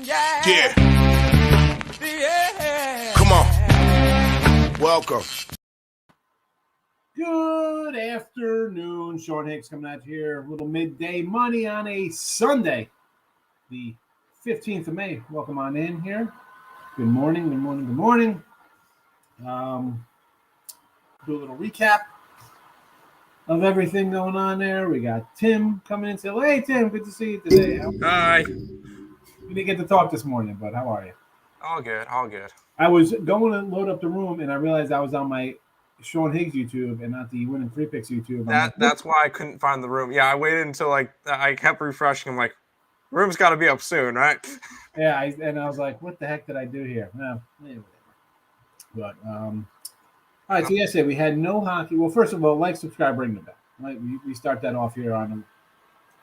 Yeah. Come on. Welcome. Good afternoon. Sean Higgs coming out here. A little midday money on a Sunday, the 15th of May. Welcome on in here. Good morning, good morning, good morning. Do a little recap of everything going on there. We got Tim coming in. Say, hey, Tim, good to see you today. Hi. We didn't get to talk this morning, but how are you? All good, all good. I was going to load up the room, and I realized I was on my Sean Higgs YouTube and not the Winning Free Picks YouTube. That's why I couldn't find the room. Yeah, I waited until I kept refreshing. I'm like, room's got to be up soon, right? Yeah, and I was like, what the heck did I do here? No, whatever. But all right. So yesterday we had no hockey. Well, first of all, like, subscribe, ring the bell. Right, we start that off here on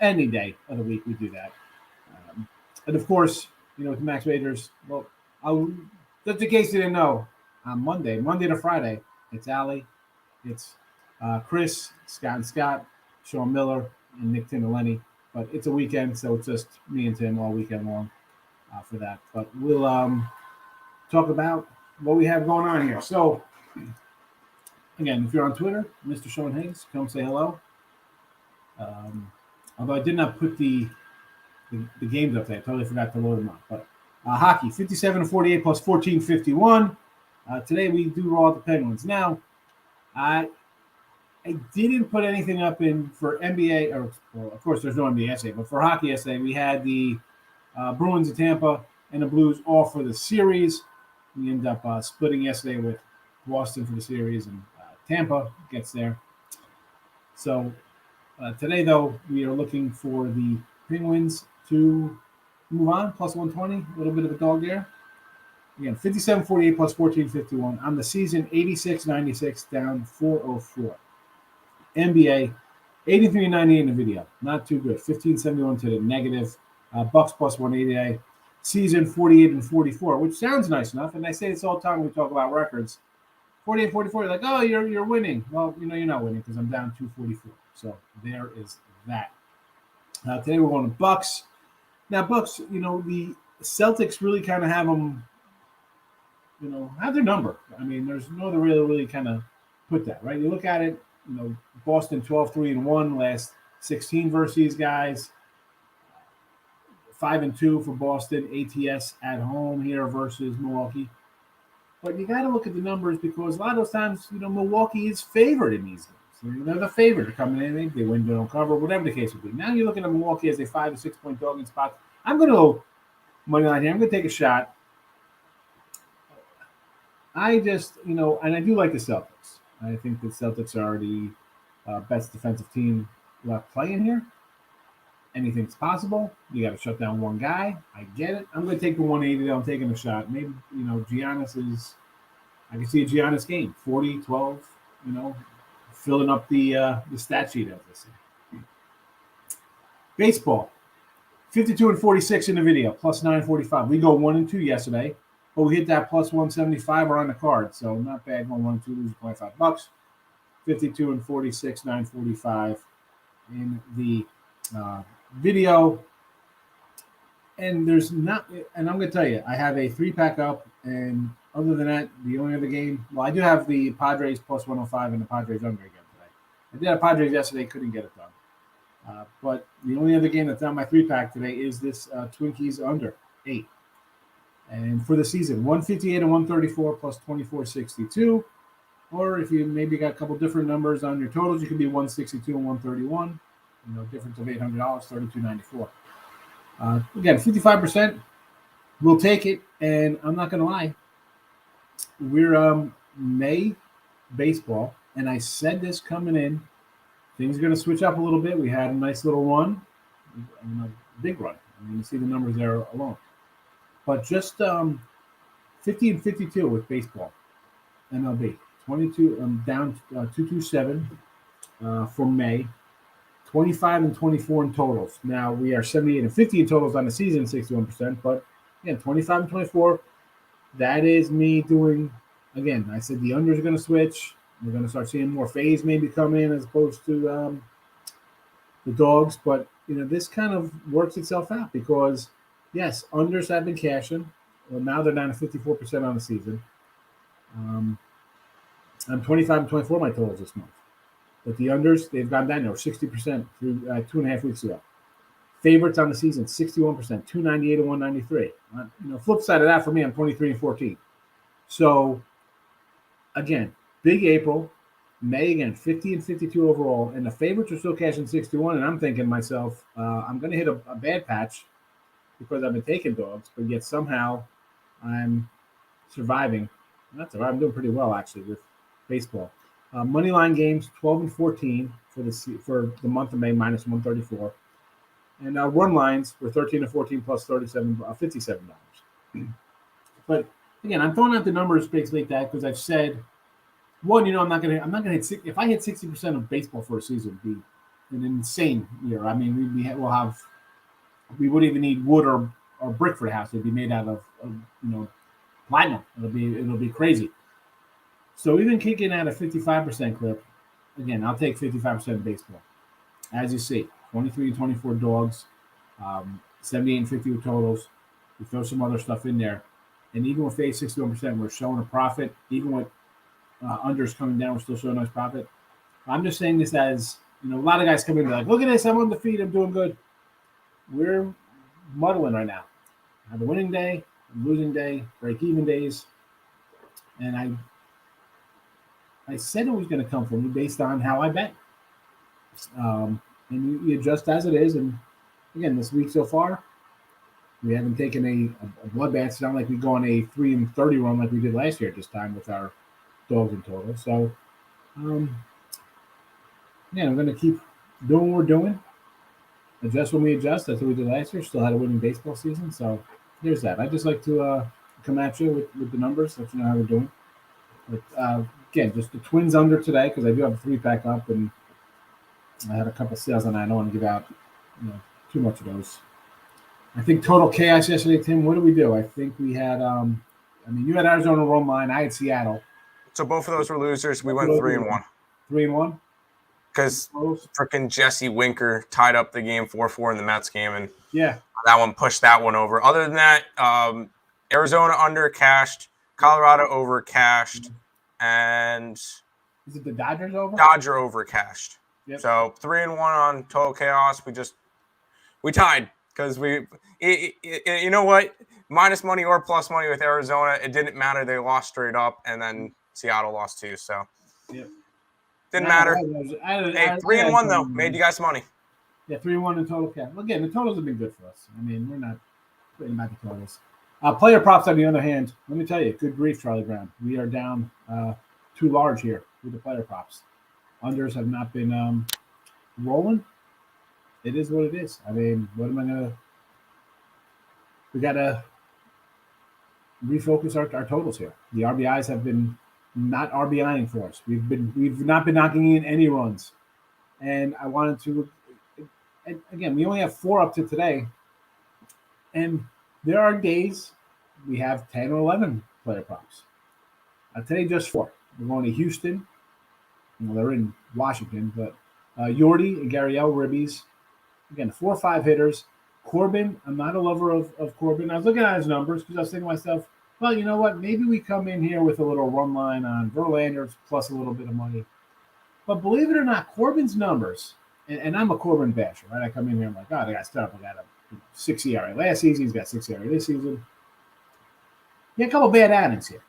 any day of the week. We do that, and of course, with the Max Majors. Well, just in case you didn't know, on Monday to Friday, it's Allie, it's Chris, Scott, Sean Miller, and Nick, Tim, and Lenny. But it's a weekend, so it's just me and Tim all weekend long for that. But we'll talk about what we have going on here. So, again, if you're on Twitter, Mr. Sean Higgs, come say hello. Although I did not put the games up there. I totally forgot to load them up. But hockey, 57-48 plus 14-51. Today we do roll out the Penguins. Now, I didn't put anything up in for NBA, well, of course there's no NBA yesterday, but for hockey yesterday, we had the Bruins of Tampa and the Blues all for the series. We end up splitting yesterday with Boston for the series, and Tampa gets there. So today, though, we are looking for the Penguins to move on, plus 120, a little bit of a dog there. Again, 57-48 plus 14-51. On the season, 86-96, down 404. NBA, 83-98 in the video. Not too good. 15-71 to the negative. Bucks plus 188. Season, 48-44, which sounds nice enough. And I say this all the time when we talk about records. 48-44, you're like, oh, you're winning. Well, you're not winning because I'm down 244. So there is that. Today we're going to Bucks. Now, Bucks, the Celtics really kind of have them, have their number. I mean, there's no other really kind of put that, right? You look at it, Boston 12-3-1 last 16 versus these guys. 5-2 for Boston, ATS at home here versus Milwaukee. But you got to look at the numbers because a lot of those times, Milwaukee is favored in these games. They're the favorite to come in. They win, they don't cover, whatever the case would be. Now you're looking at Milwaukee as a 5 to 6 point dog in spots. I'm going to go money line here. I'm going to take a shot. I just, and I do like the Celtics. I think the Celtics are the best defensive team left playing here. Anything's possible. You got to shut down one guy. I get it. I'm going to take the 180. I'm taking a shot. Maybe, Giannis is, I can see a Giannis game. 40, 12, filling up the stat sheet as I say. Baseball, 52-46 in the video, plus 945. We go 1-2 yesterday, but we hit that plus 175 or on the card, so not bad. Going 1-2, losing $25. 52-46, 945 in the video. And there's not, and I'm going to tell you, I have a 3-pack up, and other than that, the only other game, well, I do have the Padres plus 105 and the Padres under again today. I did have Padres yesterday, couldn't get it done. But the only other game that's on my 3-pack today is this Twinkies under 8. And for the season, 158 and 134 plus 2462. Or if you maybe got a couple different numbers on your totals, you could be 162 and 131. Difference of $800, $32.94. Again, 55%. We'll take it, and I'm not going to lie. We're May baseball, and I said this coming in. Things are going to switch up a little bit. We had a nice little run, a big run. I mean, you see the numbers there alone. But just 50 and 52 with baseball, MLB. 22, down 227 for May. 25 and 24 in totals. Now we are 78 and 50 in totals on the season, 61%. But again, 25 and 24. That is me doing. Again, I said the under is going to switch. We're going to start seeing more phase maybe come in as opposed to the dogs. But this kind of works itself out because Yes, unders have been cashing. Well, now they're down to 54% on the season. I'm 25 and 24 my totals this month. But the unders, they've gone down now 60% through 2.5 weeks ago. Favorites on the season, 61%, 298 and 193. Flip side of that for me, I'm 23 and 14. So, again, big April. May, again, 50 and 52 overall. And the favorites are still cashing 61. And I'm thinking to myself, I'm going to hit a bad patch because I've been taking dogs. But yet somehow I'm surviving. Not surviving, I'm doing pretty well, actually, with baseball. Money line games, 12 and 14 for the month of May, minus 134. And run lines were 13 and 14 plus $57. But again, I'm throwing out the numbers basically like that because I've said, one, I'm not gonna hit. If I hit 60% of baseball for a season, it'd be an insane year. I mean, we wouldn't even need wood or brick for the house. It'd be made out of platinum. It'll be crazy. So even kicking at a 55% clip, again, I'll take 55% in baseball. As you see, 23 and 24 dogs, 78 and 50 with totals. We throw some other stuff in there. And even with 61%, we're showing a profit. Even with unders coming down, we're still showing a nice profit. I'm just saying this as, a lot of guys come in and like, look at this, I'm on the feed, I'm doing good. We're muddling right now. I have a winning day, a losing day, break-even days. And I said it was going to come from me based on how I bet. And you adjust as it is. And again, this week so far, we haven't taken a bloodbath. It's not like we go on a 3 and 30 run like we did last year at this time with our dogs in total. So, I'm going to keep doing what we're doing. Adjust when we adjust. That's what we did last year. Still had a winning baseball season. So, there's that. I just like to come at you with the numbers, let you know how we're doing. But again, just the Twins under today because I do have a 3-pack up and I had a couple sales on that. I don't want to give out too much of those. I think total chaos yesterday, Tim. What did we do? I think we had you had Arizona run line. I had Seattle. So both of those were losers. We went 3-1. 3-1? Because freaking Jesse Winker tied up the game 4-4 in the Mets game, and that one pushed that one over. Other than that, Arizona under cashed, Colorado over cashed, and is it the Dodgers over? Dodger over cashed. Yep. So 3-1 on total chaos. We tied because you know what? Minus money or plus money with Arizona, it didn't matter. They lost straight up, and then Seattle lost too. So didn't matter. Hey, 3-1 though made you guys money. Yeah, 3-1 in total cash. Well, again, the totals have been good for us. I mean, we're not putting back the totals. Player props, on the other hand, let me tell you, good grief, Charlie Brown. We are down too large here with the player props. Unders have not been rolling. It is what it is. I mean, what am I going to – we got to refocus our totals here. The RBIs have been not RBIing for us. We've not been knocking in any runs. And I wanted to – again, we only have 4 up to today. And there are days we have 10 or 11 player props. Today, just 4. We're going to Houston. Well, they're in Washington, but Yordi and Gurriel ribbies. Again, 4 or 5 hitters. Corbin, I'm not a lover of Corbin. I was looking at his numbers because I was thinking to myself, well, you know what? Maybe we come in here with a little run line on Verlander plus a little bit of money. But believe it or not, Corbin's numbers, and I'm a Corbin basher, right? I come in here and I'm like, oh, they got stuff. I got a 6 ERA. Last season, he's got 6 ERA. This season, he had a couple bad outings here.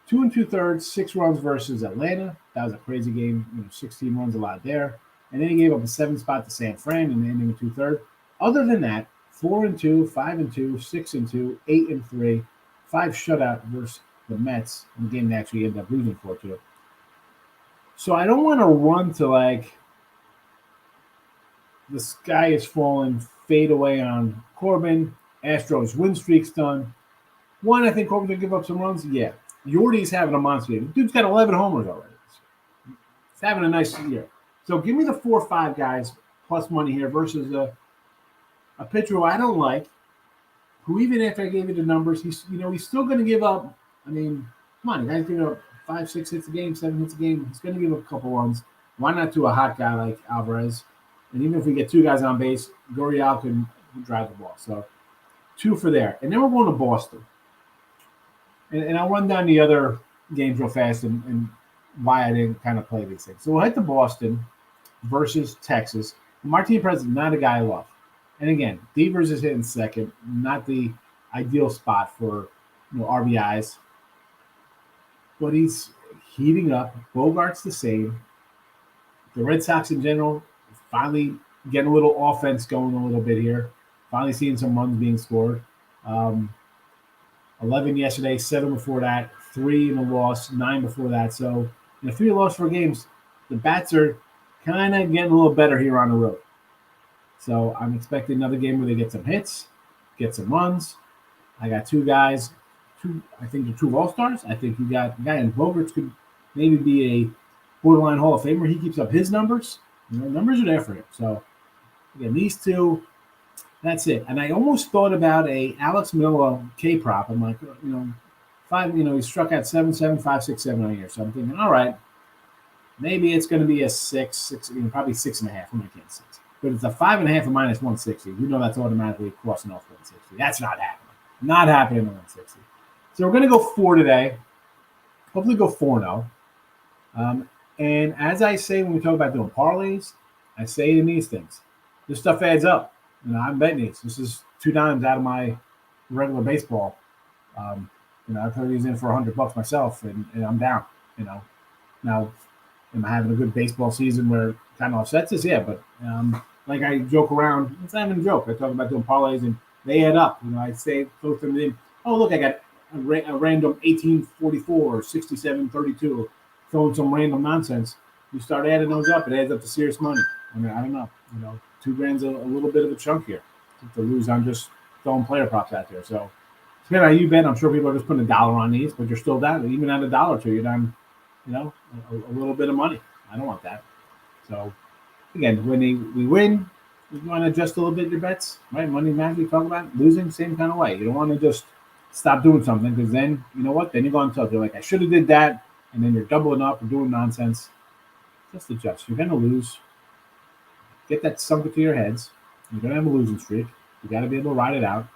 2 2/3, 6 runs versus Atlanta. That was a crazy game. 16 runs allowed there. And then he gave up a 7 spot to San Fran in the inning of 2/3. Other than that, 4-2, 5-2, 6-2, 8-3, 5 shutout versus the Mets in the game they actually ended up losing 4-2. So I don't want to run to like the sky is falling, fade away on Corbin. Astros win streak's done. One, I think Corbin's going to give up some runs. Yeah. Yordi's having a monster year. Dude's got 11 homers already. He's having a nice year. So give me the 4 or 5 guys plus money here versus a pitcher who I don't like, who even after I gave you the numbers, he's still going to give up. I mean, come on, the guy's giving up 5, 6 hits a game, 7 hits a game. He's going to give up a couple runs. Why not to a hot guy like Alvarez? And even if we get 2 guys on base, Gurriel can drive the ball. So 2 for there. And then we're going to Boston. And I'll run down the other games real fast and why I didn't kind of play these things. So we'll head to Boston versus Texas. Martin Perez is not a guy I love. And again, Devers is hitting second, not the ideal spot for RBIs. But he's heating up. Bogart's the same. The Red Sox in general finally getting a little offense going a little bit here. Finally seeing some runs being scored. 11 yesterday, 7 before that, 3 in a loss, 9 before that. So, 3 lost 4 games. The bats are kind of getting a little better here on the road. So I'm expecting another game where they get some hits, get some runs. I got 2 guys. I think they're 2 All-Stars. I think you got a guy in Bogarts could maybe be a borderline Hall of Famer. He keeps up his numbers. Numbers are there for him. So, again, these 2, that's it. And I almost thought about a Alex Miller K prop. I'm like, 5, he struck out 7, 5, 6, 7 on here. So I'm thinking, all right, maybe it's going to be a 6, probably 6.5. I'm not getting 6. But it's a 5.5 and minus 160. That's automatically crossing off 160. That's not happening. Not happening in 160. So we're going to go 4 today. Hopefully go 4-0. And as I say when we talk about doing parlays, I say it in these things. This stuff adds up. I'm betting these. This is $2 out of my regular baseball. I put these in for $100 myself, and I'm down. Now, am I having a good baseball season where it kind of offsets this? Yeah, but like I joke around, it's not even a joke. I talk about doing parlays, and they add up. I say, throw them in. Oh, look, I got a random 1844 or 6732. Throwing some random nonsense. You start adding those up, it adds up to serious money. I don't know. $2,000's a little bit of a chunk here to lose on just throwing player props out there. So, depending on how you bet, I'm sure people are just putting $1 on these, but you're still down. Even at $1 or 2, you're down, a little bit of money. I don't want that. So, again, when we win, you want to adjust a little bit your bets, right? Money match we talk about, losing, same kind of way. You don't want to just stop doing something because then, you know what? Then you're going to tell. You're like, I should have did that, and then you're doubling up or doing nonsense. Just adjust. You're going to lose. Get that sunk into your heads. You're going to have a losing streak. You got to be able to ride it out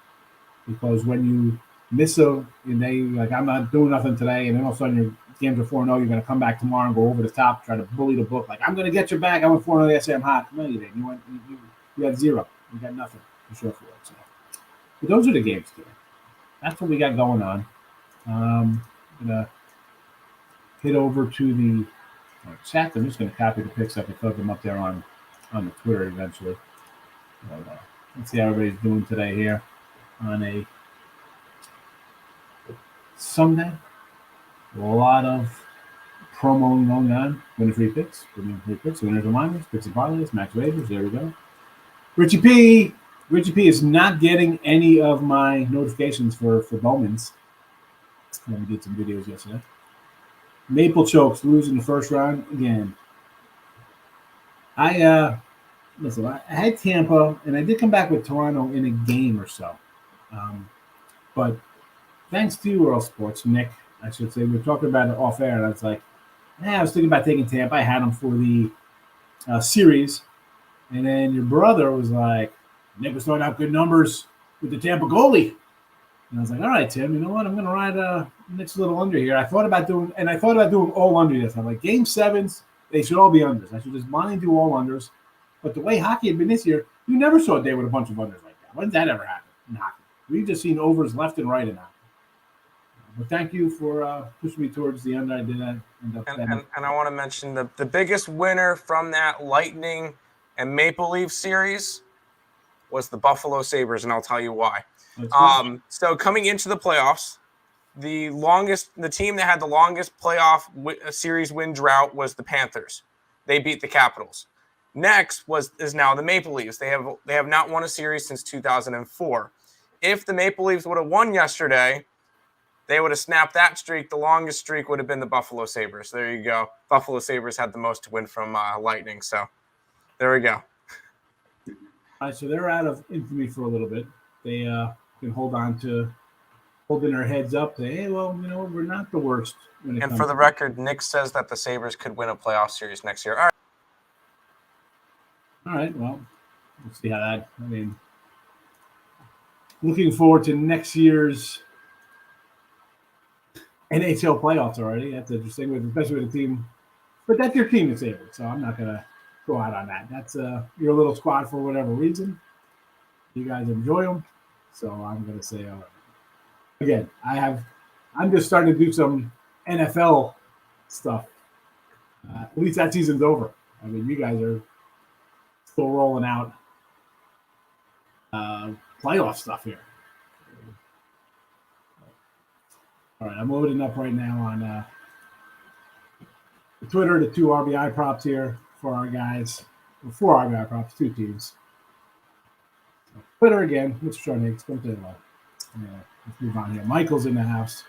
because when you miss a day, like I'm not doing nothing today, and then all of a sudden your games are 4-0, you're going to come back tomorrow and go over the top, try to bully the book. Like, I'm going to get you back. I went 4-0. I say I'm hot. No, you didn't. You had 0. You got nothing to show for it. So, but those are the games today. That's what we got going on. I'm going to hit over to the chat. I'm just going to copy the picks up and throw them up there on the Twitter eventually. Let's see how everybody's doing today here on a Sunday. A lot of promoing going on. Winning free picks. Winners reminders. Picks and parlays. Max waivers. There we go. Richie P is not getting any of my notifications for Bowman's. We did some videos yesterday. Maple Chokes losing the first round again. I had Tampa, and I did come back with Toronto in a game or so. But thanks to you, World Sports, Nick, I should say, we were talking about it off air, and I was like, I was thinking about taking Tampa. I had them for the series. And then your brother was like, Nick was throwing out good numbers with the Tampa goalie. And I was like, all right, Tim, you know what? I'm going to ride Nick's little under here. I thought about doing all under this. I'm like, game 7s, they should all be unders. I should just blindly do all unders. But the way hockey had been this year, you never saw a day with a bunch of unders like that. When did that ever happen in hockey? We've just seen overs left and right in hockey. But thank you for pushing me towards the under. I did end up and I want to mention the biggest winner from that Lightning and Maple Leaf series was the Buffalo Sabres, and I'll tell you why. So coming into the playoffs, the team that had the longest playoff series win drought was the Panthers. They beat the Capitals. Next is now the Maple Leafs. They have not won a series since 2004. If the Maple Leafs would have won yesterday, they would have snapped that streak. The longest streak would have been the Buffalo Sabres. There you go. Buffalo Sabres had the most to win from Lightning. So there we go. All right, so they're out of infamy for a little bit. They can holding their heads up. Say, hey, well, we're not the worst. And for the record, Nick says that the Sabres could win a playoff series next year. All right, well, we'll see how that. looking forward to next year's NHL playoffs already. That's interesting, especially with a team. But that's your team that's able, so I'm not going to go out on that. That's your little squad for whatever reason. You guys enjoy them, so I'm going to say, all right. Again, I'm just starting to do some NFL stuff. At least that season's over. I mean, you guys are still rolling out playoff stuff here. All right, I'm loading up right now on Twitter, the 2 RBI props here for our guys. 4 RBI props, 2 teams. Twitter again, Mr. Sean Higgs, come to the left. Let's move on here. Michael's in the house.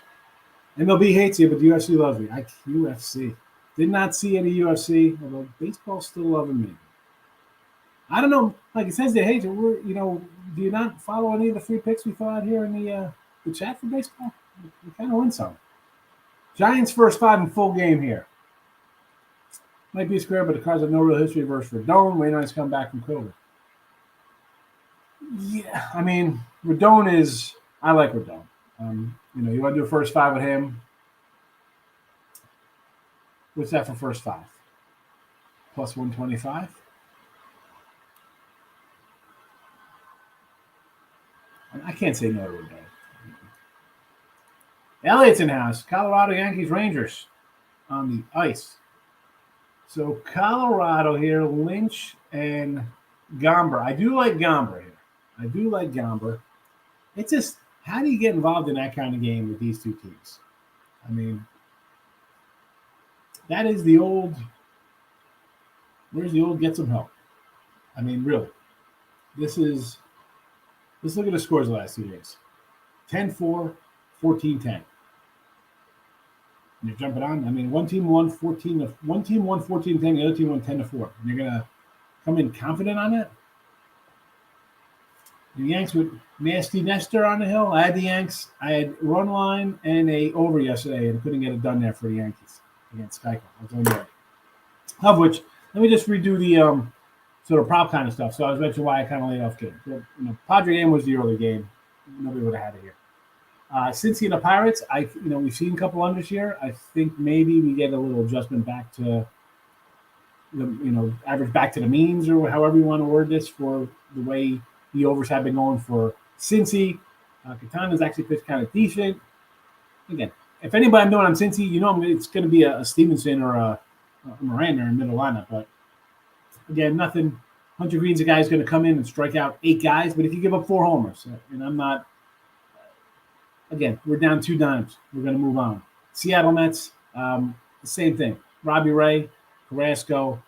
MLB hates you, but the UFC loves me. UFC. Did not see any UFC, although baseball's still loving me. I don't know. Like it says they hate you. Do you not follow any of the free picks we throw out here in the chat for baseball? We kind of win some. Giants first 5 in full game here. Might be square, but the Cards have no real history versus Rodon. Wainwright's come back from COVID. Yeah, I mean, Rodon is. I like Rodon. You want to do a first 5 with him. What's that for first 5? Plus 125. I can't say no to Rodon. Elliott's in house. Colorado Yankees Rangers on the ice. So Colorado here, Lynch and Gomber. I do like Gomber here. It's just, how do you get involved in that kind of game with these 2 teams? I mean, that is the old, where's the old get some help? I mean, really. Let's look at the scores the last 2 days. 10-4, 14-10. And you're jumping on. I mean, one team won 14-10, the other team won 10-4. And you're gonna come in confident on it? The Yanks with nasty Nestor on the hill. I had the Yanks. I had run line and a over yesterday, and couldn't get it done there for the Yankees against Skyco. I was on there. Of which, let me just redo the sort of prop kind of stuff. So I was mentioning why I kind of laid off game. But, Padre game was the early game. Nobody would have had it here. Cincy and the Pirates, we've seen a couple unders here. I think maybe we get a little adjustment back to the, average back to the means, or however you want to word this, for the way the overs have been going for Cincy. Katana's actually pitched kind of decent. Again, if anybody I'm doing on Cincy, it's going to be a Stevenson or a Miranda in the middle lineup. But again, nothing. Hunter Green's a guy who's going to come in and strike out 8 guys. But if you give up 4 homers, and I'm not. Again, we're down 2 dimes. We're going to move on. Seattle Mets, the same thing. Robbie Ray, Carrasco.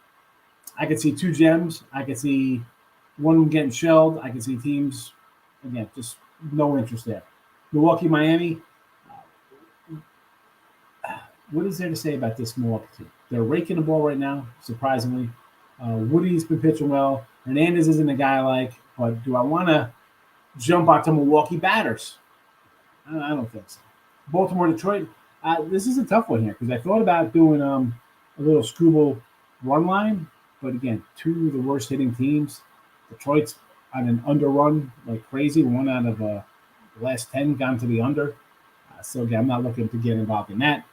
I could see 2 gems. I could see one getting shelled. I could see teams, again, just no interest there. Milwaukee, Miami. What is there to say about this Milwaukee team? They're raking the ball right now, surprisingly. Woody's been pitching well. Hernandez isn't a guy I like, but do I want to jump out to Milwaukee batters? I don't think so. Baltimore, Detroit. This is a tough one here because I thought about doing a little Scooble run line, but again, 2 of the worst hitting teams. Detroit's on an under run like crazy. 1 out of the last 10 gone to the under. So again, I'm not looking to get involved in that.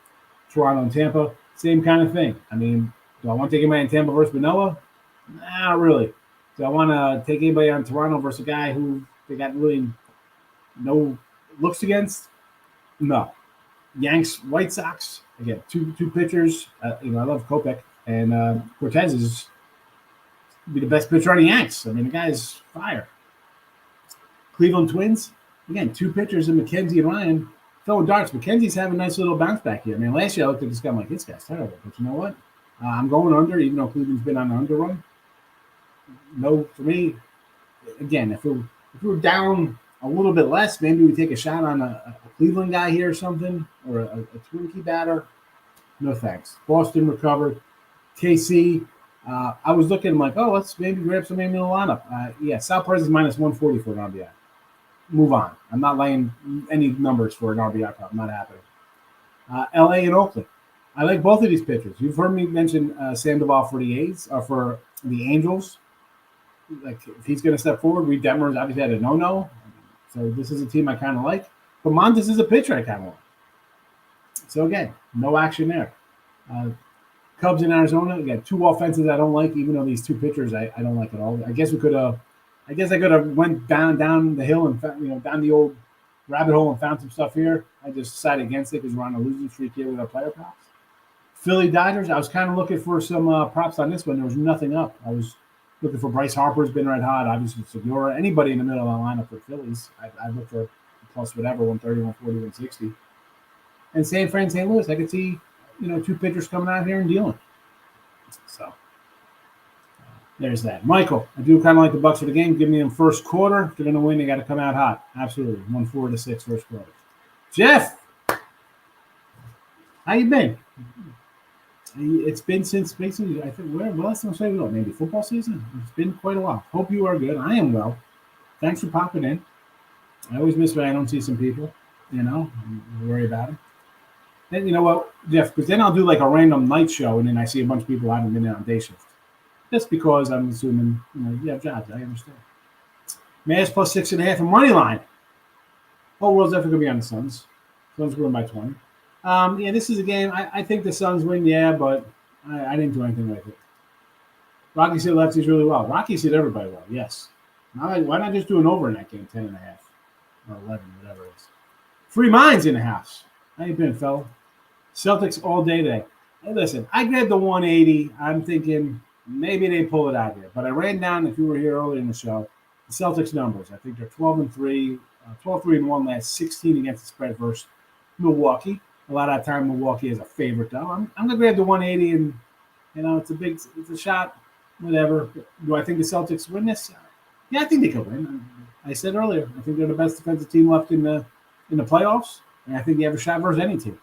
Toronto and Tampa, same kind of thing. I mean, do I want to take anybody in Tampa versus Manoah? Not really. Do I want to take anybody on Toronto versus a guy who they got really no looks against? No. Yanks, White Sox, again, two pitchers. I love Kopech, and Cortez is be the best pitcher on the Yanks. I mean, the guy's fire. Cleveland Twins, again, 2 pitchers in McKenzie and Ryan. Throwing darts. McKenzie's having a nice little bounce back here. I mean, last year I looked at this guy, I'm like, this guy's terrible. But you know what? I'm going under, even though Cleveland's been on an under run. No, for me, again, if we're down a little bit less, maybe we take a shot on a Cleveland guy here or something, or a Twinkie batter. No thanks. Boston recovered. KC, I was looking, I'm like, let's maybe grab somebody in the lineup. Sal Perez is minus 140 for an RBI. Move on. I'm not laying any numbers for an RBI prop. Not happening. LA and Oakland. I like both of these pitchers. You've heard me mention Sandoval for the A's, or for the Angels. Like, if he's going to step forward, Reed Detmers obviously had a no-no. So this is a team I kind of like. But Montes is a pitcher I kind of like. So again, no action there. Cubs in Arizona, again, two offenses I don't like, even though these two pitchers I don't like at all. I guess I could have went down the hill and down the old rabbit hole and found some stuff here. I just decided against it because we're on a losing streak here with our player props. Philly Dodgers, I was kind of looking for some props on this one. There was nothing up. I was looking for Bryce Harper's been red hot. Obviously, Segura, anybody in the middle of the lineup for Phillies. I look for plus whatever, 130, 140, 160. And San Fran, St. Louis, I could see, two pitchers coming out here and dealing. So there's that. Michael, I do kind of like the Bucks for the game. Give me them first quarter. If they're going to win, they got to come out hot. Absolutely. 1-4-6 first quarter. Jeff, how you been? It's been since basically, I think, last time I said maybe football season? It's been quite a while. Hope you are good. I am well. Thanks for popping in. I always miss when I don't see some people, worry about it. Then, you know what, Jeff, because then I'll do like a random night show, and then I see a bunch of people who haven't been there on day shift. Just because I'm assuming, you have jobs. I understand. Mavs plus 6.5 and money line. Whole world's definitely going to be on the Suns. Suns win by 20. This is a game. I think the Suns win, but I didn't do anything with it. Rockies hit lefties really well. Rockies hit everybody well, yes. Why not just do an over in that game, 10.5 or 11, whatever it is. Free minds in the house. How you been, fella? Celtics all day today. Hey, listen, I grabbed the 180. I'm thinking maybe they pull it out here. But I ran down, if you were here earlier in the show, the Celtics numbers. I think they're 12-3, 12-3-1 last 16 against the spread versus Milwaukee. A lot of that time, Milwaukee is a favorite, though. I'm going to grab the 180, and, it's a shot, whatever. Do I think the Celtics win this? Yeah, I think they could win. I said earlier, I think they're the best defensive team left in the playoffs, and I think they have a shot versus any team.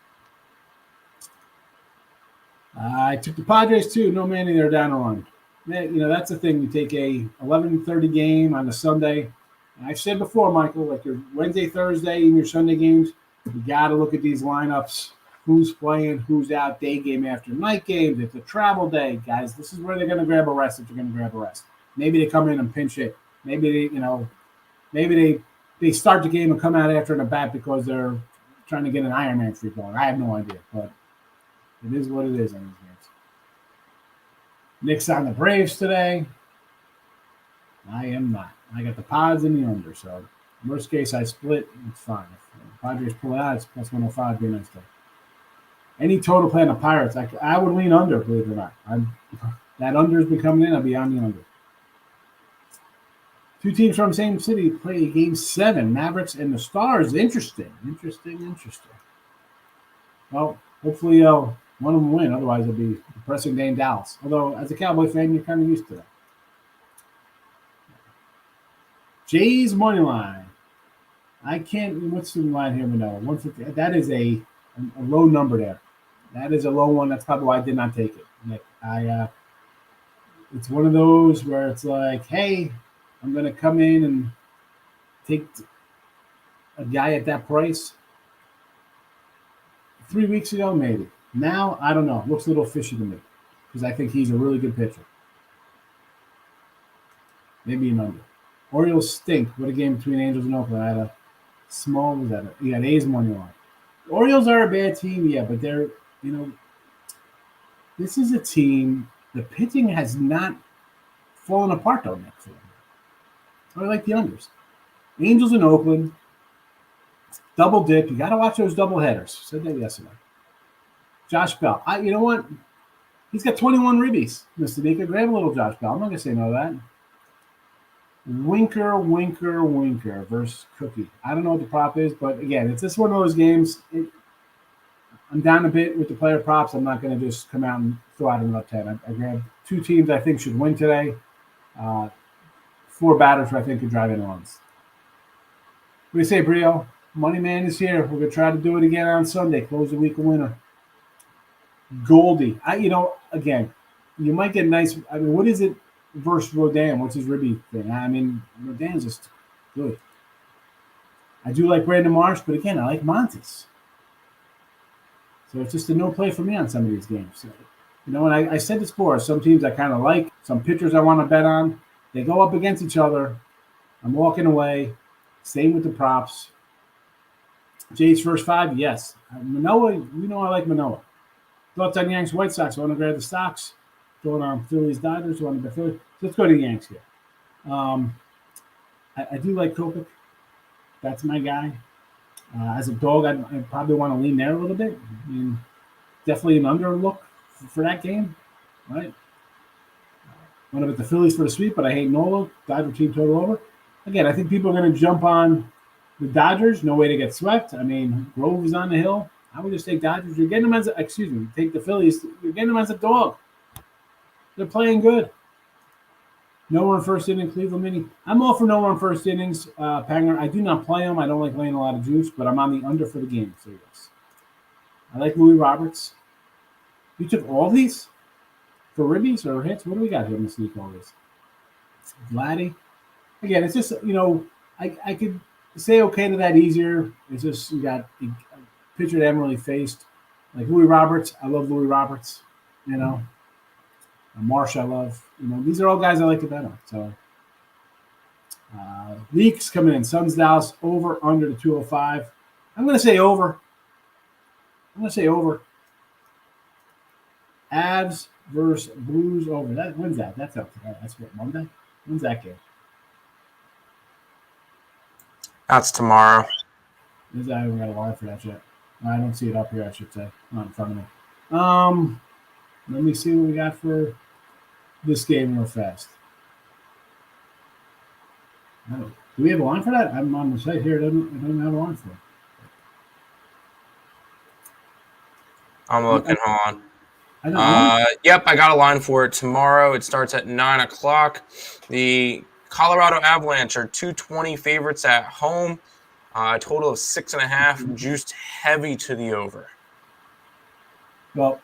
I took the Padres, too. No Manny, they're down a run. That's the thing. You take a 11:30 game on a Sunday. And I've said before, Michael, like your Wednesday, Thursday, and your Sunday games, you got to look at these lineups. Who's playing, who's out, day game after night game. It's a travel day, guys. This is where they're going to grab a rest if they're going to grab a rest. Maybe they come in and pinch hit. Maybe they start the game and come out after in a bat because they're trying to get an Ironman streak going. I have no idea, but it is what it is on these games. Nick's on the Braves today. I am not. I got the Pods and the under, so worst case I split, it's fine. If Padres pull out, it's plus 105, be a nice day. Any total play on the Pirates, I would lean under, believe it or not. That under's been coming in, I'll be on the under. Two teams from the same city play game 7, Mavericks and the Stars. Interesting. Well, hopefully one of them win. Otherwise, it'll be a depressing day in Dallas. Although, as a Cowboy fan, you're kind of used to that. Jays money line. I can't. What's the line here, Manila? 150. That is a low number there. That is a low one. That's probably why I did not take it. Nick, it's one of those where it's like, hey, I'm going to come in and take a guy at that price. 3 weeks ago, maybe. Now, I don't know. Looks a little fishy to me because I think he's a really good pitcher. Maybe an under. Orioles stink. What a game between Angels and Oakland. I had a small, was that? You got A's money line. The Orioles are a bad team, yeah, but they're, this is a team, the pitching has not fallen apart, though, Nick, for them. So I like the unders. Angels in Oakland, double dip. You got to watch those double headers. Said that yesterday. Josh Bell. You know what? He's got 21 ribbies, Mr. Nika. Grab a little Josh Bell. I'm not going to say no to that. Winker versus Cookie. I don't know what the prop is, but again, it's just one of those games. I'm down a bit with the player props. I'm not going to just come out and throw out another 10. I grabbed 2 teams I think should win today. 4 batters who I think could drive in runs. What do you say, Brio? Money Man is here. We're going to try to do it again on Sunday. Close the week of winter. Goldie. Again, you might get nice. What is it versus Rodin? What's his ribby thing? Rodin's just good. I do like Brandon Marsh, but again, I like Montes. So it's just a no play for me on some of these games. So, and I said this before, some teams I kind of like, some pitchers I want to bet on. They go up against each other. I'm walking away. Same with the props. Jays first 5, yes. Manoah, you know I like Manoah. Thoughts on Yanks White Sox? I want to grab the stocks. Going on Phillies Dodgers. Want to bet Phillies. So let's go to the Yanks here. I do like Kopech. That's my guy. As a dog, I probably want to lean there a little bit. I mean, definitely an under look for that game, right? Want to bet the Phillies for the sweep, but I hate Nola. Dodger team total over. Again, I think people are going to jump on the Dodgers. No way to get swept. I mean, Grove is on the hill. I would just take Dodgers. You're getting them as take the Phillies. You're getting them as a dog. They're playing good. No run first inning, Cleveland Mini. I'm all for no run first innings, Panger. I do not play them. I don't like laying a lot of juice, but I'm on the under for the game. So yes, I like Louis Roberts. You took all these for ribbies or hits. What do we got here in this league? All this, Vladdy. Again, it's just I could say okay to that easier. It's just you got a pitcher that I haven't really faced, like Louis Roberts. I love Louis Roberts. You know. Marsh, I love. You know, these are all guys I like to bet on. So, leaks coming in. Suns Dallas over under the 205. I'm going to say over. Avs versus Blues over. When's that? That's what, Monday. When's that game? That's tomorrow. I haven't got a line for that yet. I don't see it up here. I should say not in front of me. Let me see what we got for this game real fast. Do we have a line for that? I'm on the site here. It doesn't have a line for it. I'm looking. Hold on. I don't know. Yep, I got a line for it tomorrow. It starts at 9 o'clock. The Colorado Avalanche are 220 favorites at home. A total of 6.5, juiced heavy to the over. Well,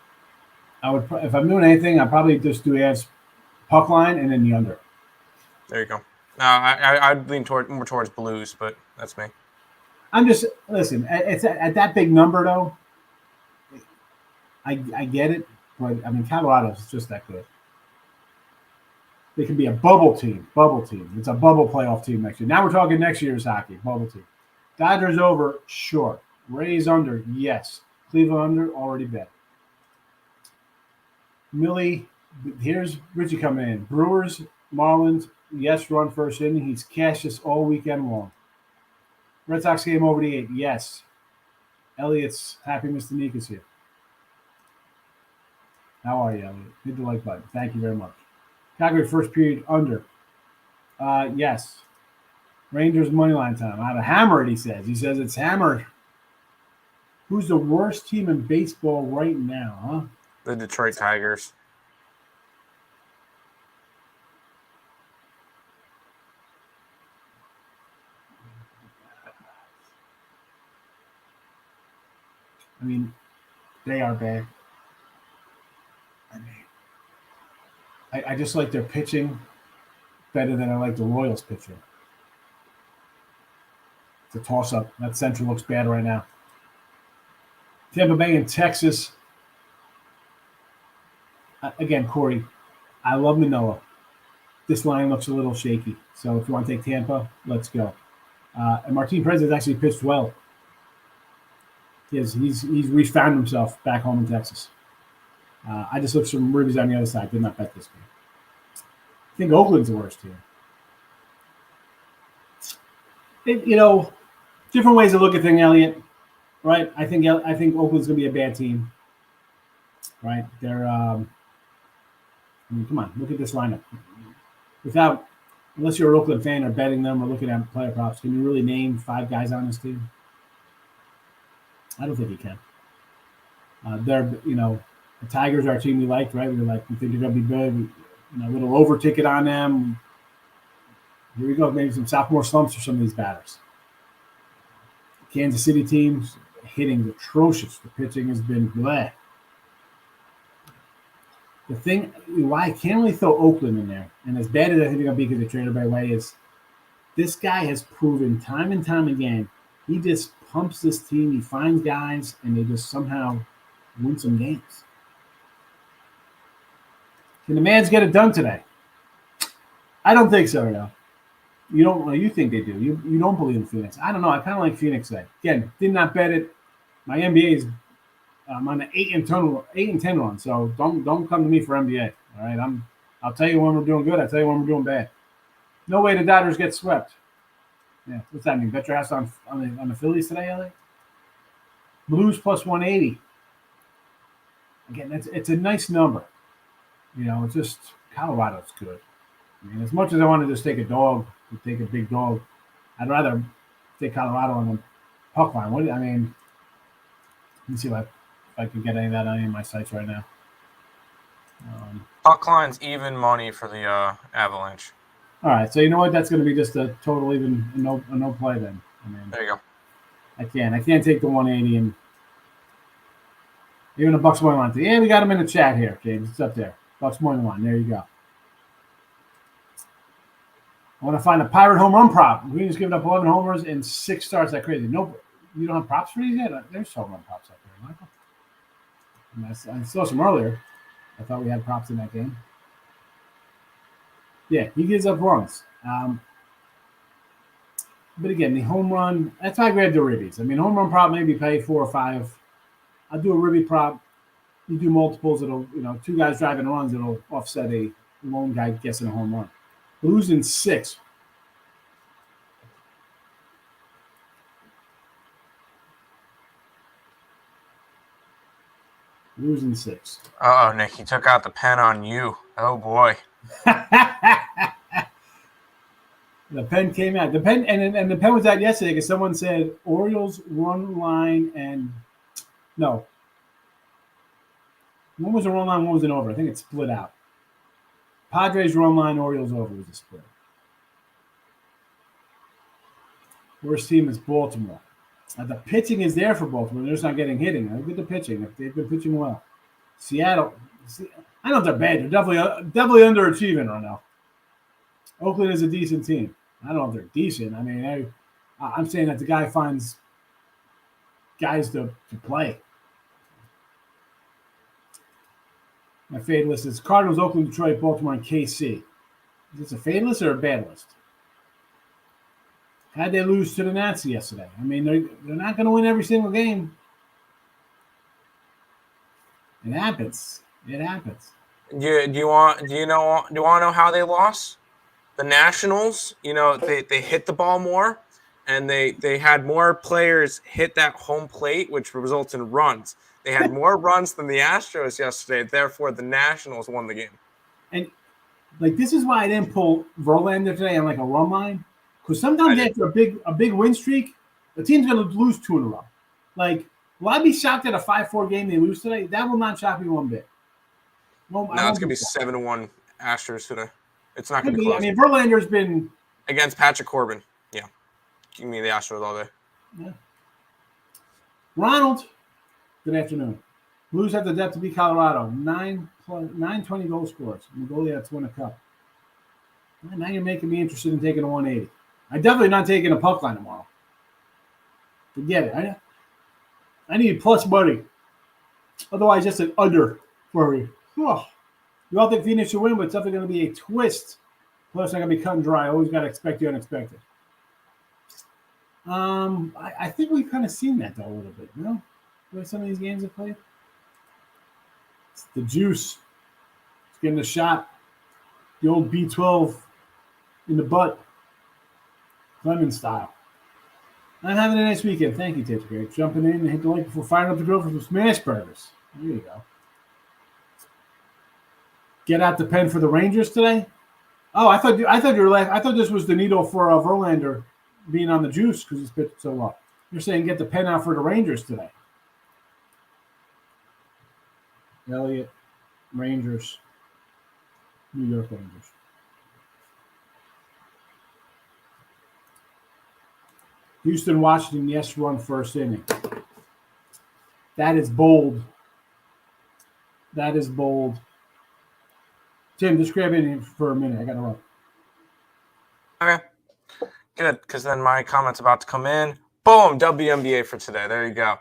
I would, if I'm doing anything, I'd probably just do Avs puck line and then the under. There you go. I'd lean more towards Blues, but that's me. I'm just listen. It's at that big number though. I get it, but I mean Colorado's just that good. They can be a bubble team. It's a bubble playoff team next year. Now we're talking next year's hockey bubble team. Dodgers over, sure. Rays under, yes. Cleveland under, already bet. Millie, here's Richie coming in. Brewers, Marlins, yes, run first inning. He's cashed this all weekend long. Red Sox game over the 8, yes. Elliot's happy Mr. Neek is here. How are you, Elliot? Hit the like button. Thank you very much. Calgary first period under. Yes. Rangers moneyline time. How to hammer it, he says. He says it's hammered. Who's the worst team in baseball right now, huh? The Detroit Tigers. I mean, they are bad. I just like their pitching better than I like the Royals pitching. It's a toss-up. That Central looks bad right now. Tampa Bay and Texas. Again, Corey, I love Manoah. This line looks a little shaky. So if you want to take Tampa, let's go. And Martin Perez has actually pitched well. He's refound himself back home in Texas. I just looked some reviews on the other side. Did not bet this game. I think Oakland's the worst here. Different ways to look at things, Elliot. Right? I think Oakland's going to be a bad team. Right? They're. Come on, look at this lineup. Unless you're an Oakland fan or betting them or looking at player props, can you really name 5 guys on this team? I don't think you can. The Tigers are a team we liked, right? We think they're going to be good. A little over ticket on them. Here we go. Maybe some sophomore slumps for some of these batters. Kansas City teams hitting atrocious. The pitching has been bleh. The thing why I can't really throw Oakland in there, and as bad as I think they're going to be because they traded by way, is this guy has proven time and time again he just pumps this team. He finds guys, and they just somehow win some games. Can the Mavs get it done today? I don't think so, no. You don't. You think they do. You don't believe in Phoenix. I don't know. I kind of like Phoenix today. Again, did not bet it. My NBA is I'm on an 8-10 run. So don't come to me for NBA. All right. I'll tell you when we're doing good. I'll tell you when we're doing bad. No way the Dodgers get swept. Yeah. What's that mean? Bet your ass on the Phillies today, LA? Blues plus 180. Again, it's a nice number. You know, it's just Colorado's good. I mean, as much as I want to just take a dog, to take a big dog, I'd rather take Colorado on the puck line. Let me see if I can get any of that on any of my sites right now. Puck line's even money for the Avalanche. All right, so you know what? That's going to be just a total even a no play then. I mean, there you go. I can't take the 180 and even the Bucks money line. Yeah, we got them in the chat here, James. It's up there. Bucks money line. There you go. I want to find a Pirate home run prop. Green's given up 11 homers in 6 starts. That crazy. Nope. You don't have props for these yet? There's home run props up there, Michael. And I saw some earlier. I thought we had props in that game. Yeah, he gives up runs. But again, the home run, that's why I grabbed the ribbies. I mean, home run prop maybe pay 4 or 5. I'll do a ribby prop. You do multiples, it'll, 2 guys driving runs, it'll offset a lone guy guessing a home run. Blues in 6. Losing 6. Oh, Nick, he took out the pen on you. Oh boy. The pen came out. The pen and the pen was out yesterday because someone said Orioles run line and no. One was a run line, one was an over. I think it split out. Padres run line, Orioles over was a split. Worst team is Baltimore. The pitching is there for Baltimore. They're just not getting hitting. Look at the pitching. They've been pitching well. Seattle. I don't know if they're bad. They're definitely underachieving right now. Oakland is a decent team. I don't know if they're decent. I mean, I'm saying that the guy finds guys to play. My fade list is Cardinals, Oakland, Detroit, Baltimore, and KC. Is this a fade list or a bad list? How'd they lose to the Nats yesterday? I mean, they're not going to win every single game. It happens. It happens. Do you want to know how they lost? The Nationals, they hit the ball more, and they had more players hit that home plate, which results in runs. They had more runs than the Astros yesterday. Therefore, the Nationals won the game. And this is why I didn't pull Verlander today on a run line, because sometimes after a big win streak, the team's going to lose 2 in a row. Will I be shocked at a 5-4 game they lose today? That will not shock me one bit. No, it's going to be 7-1 Astros today. It's not going to be close. I mean, Verlander's been against Patrick Corbin. Yeah, give me the Astros all day. Yeah. Ronald, good afternoon. Blues have the depth to beat Colorado. 920 goal scorers. And the goalie had to win a cup. Well, now you're making me interested in taking a 180. I'm definitely not taking a puck line tomorrow. Forget it. I need plus money. Otherwise, just an under for me. Oh. You all think Phoenix should win, but it's definitely going to be a twist. Plus, I'm going to be cut and dry. Always got to expect the unexpected. I think we've kind of seen that, though, a little bit. The way some of these games have played. It's the juice. It's getting a shot. The old B12 in the butt. Clemens style. I'm having a nice weekend. Thank you, Tater Greg. Jumping in and hit the like before firing up the grill for some smash burgers. There you go. Get out the pen for the Rangers today? Oh, I thought you were laughing. I thought this was the needle for Verlander being on the juice because he's pitched so well. You're saying get the pen out for the Rangers today. Elliott, Rangers, New York Rangers. Houston, Washington, yes, run first inning. That is bold. That is bold. Tim, just grab in for a minute. I got to run. Okay. Good, because then my comment's about to come in. Boom, WNBA for today. There you go.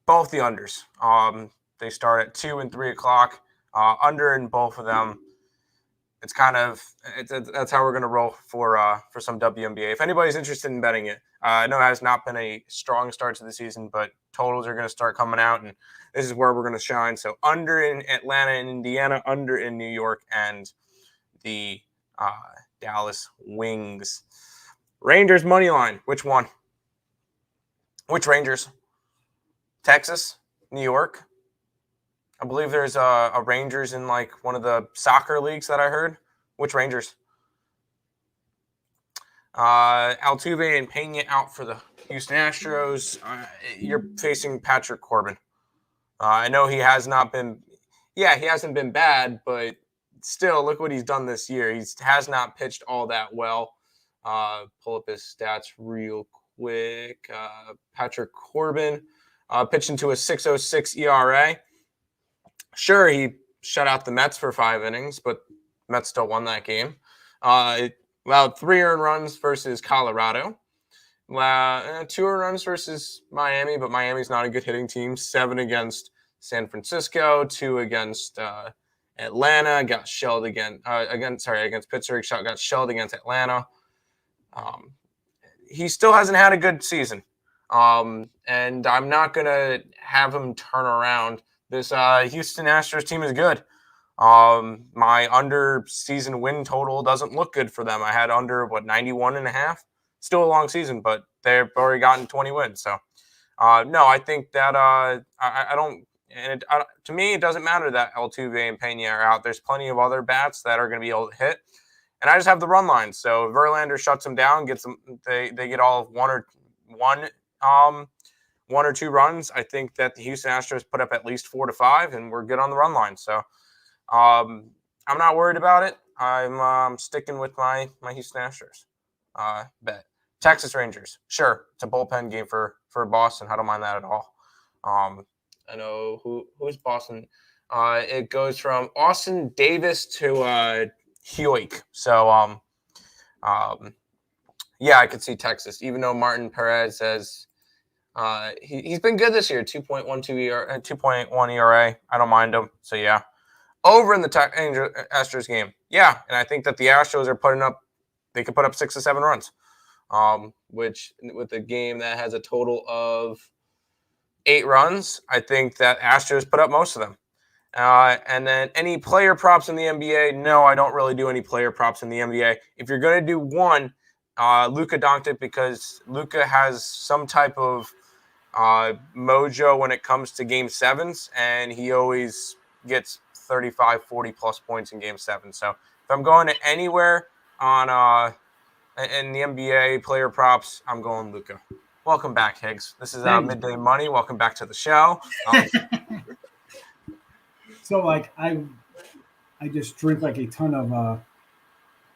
Both the unders. They start at 2 and 3 o'clock. Under in both of them. it's kind of that's how we're going to roll for some WNBA. If anybody's interested in betting it, I know it has not been a strong start to the season, but totals are going to start coming out, and this is where we're going to shine. So under in Atlanta and Indiana, under in New York, and the Dallas Wings. Rangers money line. Which one? Which Rangers? Texas, New York. I believe there's a Rangers in like one of the soccer leagues that I heard. Which Rangers? Altuve and Pena out for the Houston Astros. You're facing Patrick Corbin. I know he has not been – he hasn't been bad, but still, look what he's done this year. He has not pitched all that well. Pull up his stats real quick. Patrick Corbin pitched into a 6.06 ERA. Sure, he shut out the Mets for 5 innings, but Mets still won that game. Allowed 3 earned runs versus Colorado. 2 earned runs versus Miami, but Miami's not a good hitting team. 7 against San Francisco, 2 against Atlanta. Got shelled against Pittsburgh. Got shelled against Atlanta. He still hasn't had a good season, and I'm not gonna have him turn around. This Houston Astros team is good. My under season win total doesn't look good for them. I had under 91.5. Still a long season, but they've already gotten 20 wins. So no, I think that I don't. And to me, it doesn't matter that Altuve and Pena are out. There's plenty of other bats that are going to be able to hit, and I just have the run line. So if Verlander shuts them down, gets them, they get all of one or two runs. I think that the Houston Astros put up at least 4 to 5, and we're good on the run line. So I'm not worried about it. I'm sticking with my Houston Astros bet. Texas Rangers, sure, it's a bullpen game for Boston. I don't mind that at all. I know who's Boston. It goes from Austin Davis to Hewig. So yeah, I could see Texas, even though Martin Perez says he's been good this year. 2.1 ERA. I don't mind him. So yeah, over in the Astros game. Yeah, and I think that the Astros are they could put up 6 to 7 runs. Which with a game that has a total of 8 runs, I think that Astros put up most of them. And then any player props in the NBA? No, I don't really do any player props in the NBA. If you're going to do one, Luka Doncic, because Luka has some type of mojo when it comes to Game 7s, and he always gets 35, 40-plus points in Game 7. So if I'm going to anywhere on in the NBA player props, I'm going Luka. Welcome back, Higgs. This is Midday Money. Welcome back to the show. So, like, I just drink like a ton of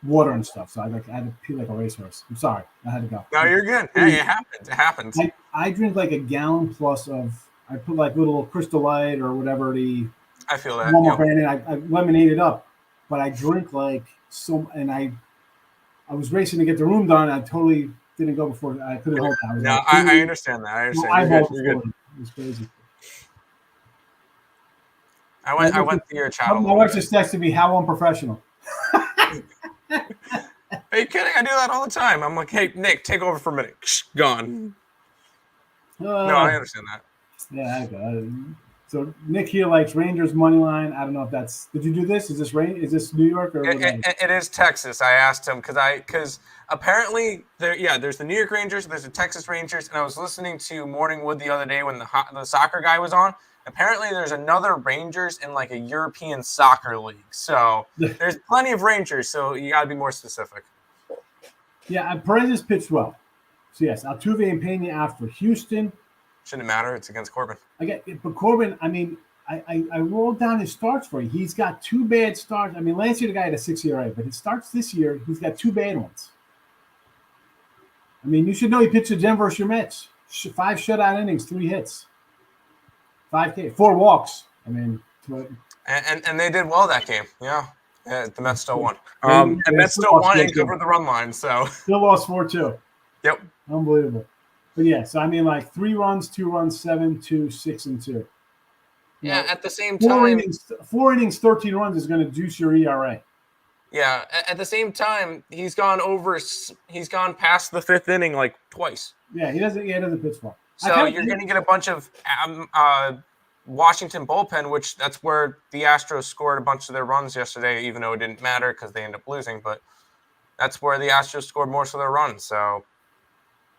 water and stuff. So I had to pee like a racehorse. I'm sorry, I had to go. No, you're good. Hey, it happens. It happens. I drink like a gallon plus of. I put like little Crystal Light or whatever I feel that. Walmart brand in. I lemonade it up, but I drink like so, and I was racing to get the room done. I totally didn't go before. I couldn't hold that. No, I understand that. I understand. You're good. It was crazy. I went through your child. My wife just texted me, how unprofessional. Are you kidding? I do that all the time. I'm like, hey, Nick, take over for a minute. Gone. No, I understand that. Yeah, I go. So Nick here likes Rangers money line. I don't know if that's. Did you do this? Is this Is this New York or? It is Texas. I asked him because apparently there's the New York Rangers, there's the Texas Rangers, and I was listening to Morning Wood the other day when the soccer guy was on. Apparently, there's another Rangers in like a European soccer league. So there's plenty of Rangers. So you got to be more specific. Yeah, Perez has pitched well. So yes, Altuve and Pena after Houston. Shouldn't matter. It's against Corbin. But Corbin, I mean, I rolled down his starts for you. He's got 2 bad starts. I mean, last year the guy had a 6 ERA, but his starts this year, he's got 2 bad ones. I mean, you should know he pitched to Denver versus your Mets. 5 shutout innings, 3 hits. 4 walks. I mean, and they did well that game. Yeah, the Mets still won. And Mets still won and covered the run line. So still lost 4-2. Yep, unbelievable. But yeah, so I mean, like 3 runs, 2 runs, 7, 2, 6, and 2. Yeah, at the same time, 4 innings, 13 runs is going to juice your ERA. Yeah. At the same time, he's gone past the fifth inning like twice. Yeah, he doesn't pitch well. So you're going to get a bunch of Washington bullpen, which that's where the Astros scored a bunch of their runs yesterday, even though it didn't matter because they ended up losing. But that's where the Astros scored most of their runs. So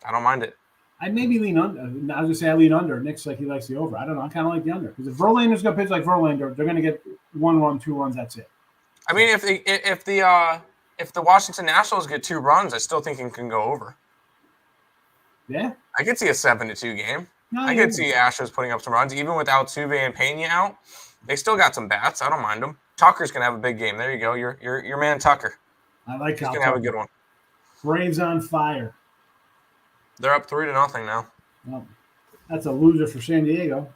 I don't mind it. I'd maybe lean under. I was going to say I lean under. Nick's like he likes the over. I don't know. I kind of like the under. Because if Verlander's going to pitch like Verlander, they're going to get 1 run, 2 runs. That's it. I mean, if the Washington Nationals get 2 runs, I still think it can go over. Yeah? I could see a 7-2 game. No, I could see Astros putting up some runs. Even with Altuve and Pena out, they still got some bats. I don't mind them. Tucker's going to have a big game. There you go. Your man Tucker. I like He's going to have a good one. Braves on fire. They're up 3-0 now. Well, that's a loser for San Diego.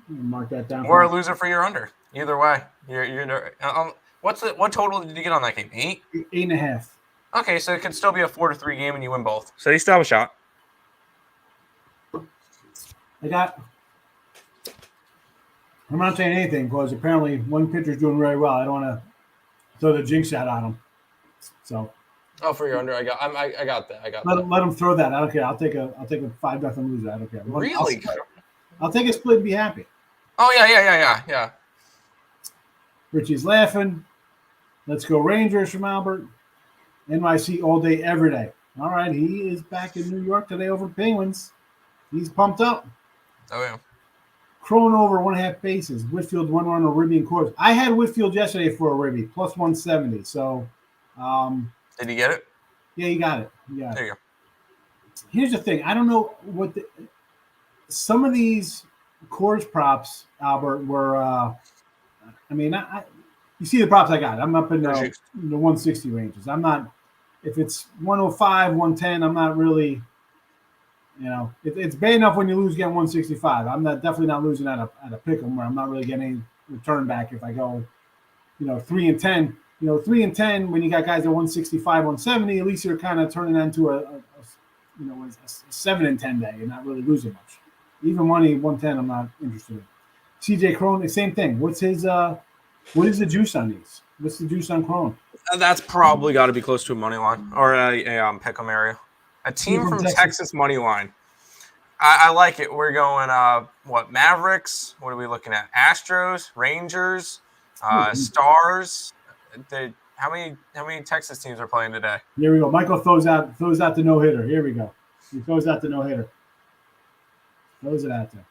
Mark that down. Or a loser for your under. Either way. What total did you get on that game? 8? 8.5. Okay, so it could still be a 4-3 game and you win both. So you still have a shot. I'm not saying anything because apparently one pitcher's doing very well. I don't want to throw the jinx out on him. So. Oh, for your under, I got that. Let him throw that. I don't care. I'll take a 5-0 loser. I don't care. Really? I'll take a split and be happy. Oh yeah. Richie's laughing. Let's go Rangers from Albert. NYC all day, every day. All right, he is back in New York today over Penguins. He's pumped up. Oh yeah. Crone over 1.5 bases. Whitfield 1 run, a ribby and quarters. I had Whitfield yesterday for a ribby, plus 170. So. Did you get it? Yeah, you got it. There you go. Here's the thing. I don't know what some of these course props, Albert, were. You see the props I got. I'm up in the 160 ranges. I'm not. If it's 105, 110, I'm not really. It's bad enough when you lose getting 165. I'm definitely not losing at a pick 'em where I'm not really getting any return back if I go, 3 and 10. 3 and 10 when you got guys at 165, 170. At least you're kind of turning that into a 7 and 10 day and not really losing much. Even money 110, I'm not interested in. CJ Crone, the same thing. What is the juice on these? What's the juice on Crone? That's probably got to be close to a money line or a pick 'em area. A team from Texas money line. I like it. We're going Mavericks? What are we looking at? Astros, Rangers, Stars. How many Texas teams are playing today? Here we go. Michael throws out the no hitter. Here we go. He throws out the no hitter. Throws it out there.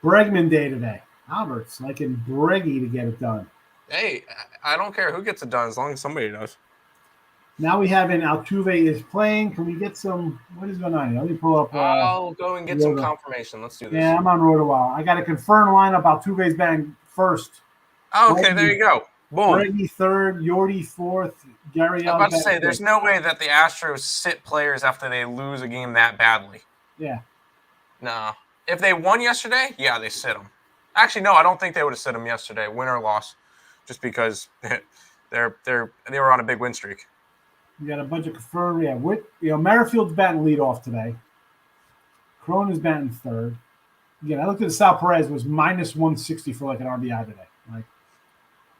Bregman day today. Albert's liking Breggy to get it done. Hey, I don't care who gets it done as long as somebody does. Now we have Altuve is playing. Can we get some? What is going on here? Let me pull up. I'll go and get some confirmation. Let's do this. Yeah, I'm on RotoWire. I got to confirm the lineup. Altuve's batting first. Oh, okay, there you go. Boom. Breggy third, Yordi fourth, Gary. I'm about to say, there's no way that the Astros sit players after they lose a game that badly. Yeah. No. If they won yesterday, yeah, they sit them. Actually, no, I don't think they would have sit them yesterday, win or loss, just because they were on a big win streak. We got a bunch of confirmed. Yeah, Merrifield's batting lead off today. Crone is batting third. Again, I looked at the Sal Perez was minus 160 for like an RBI today. Like,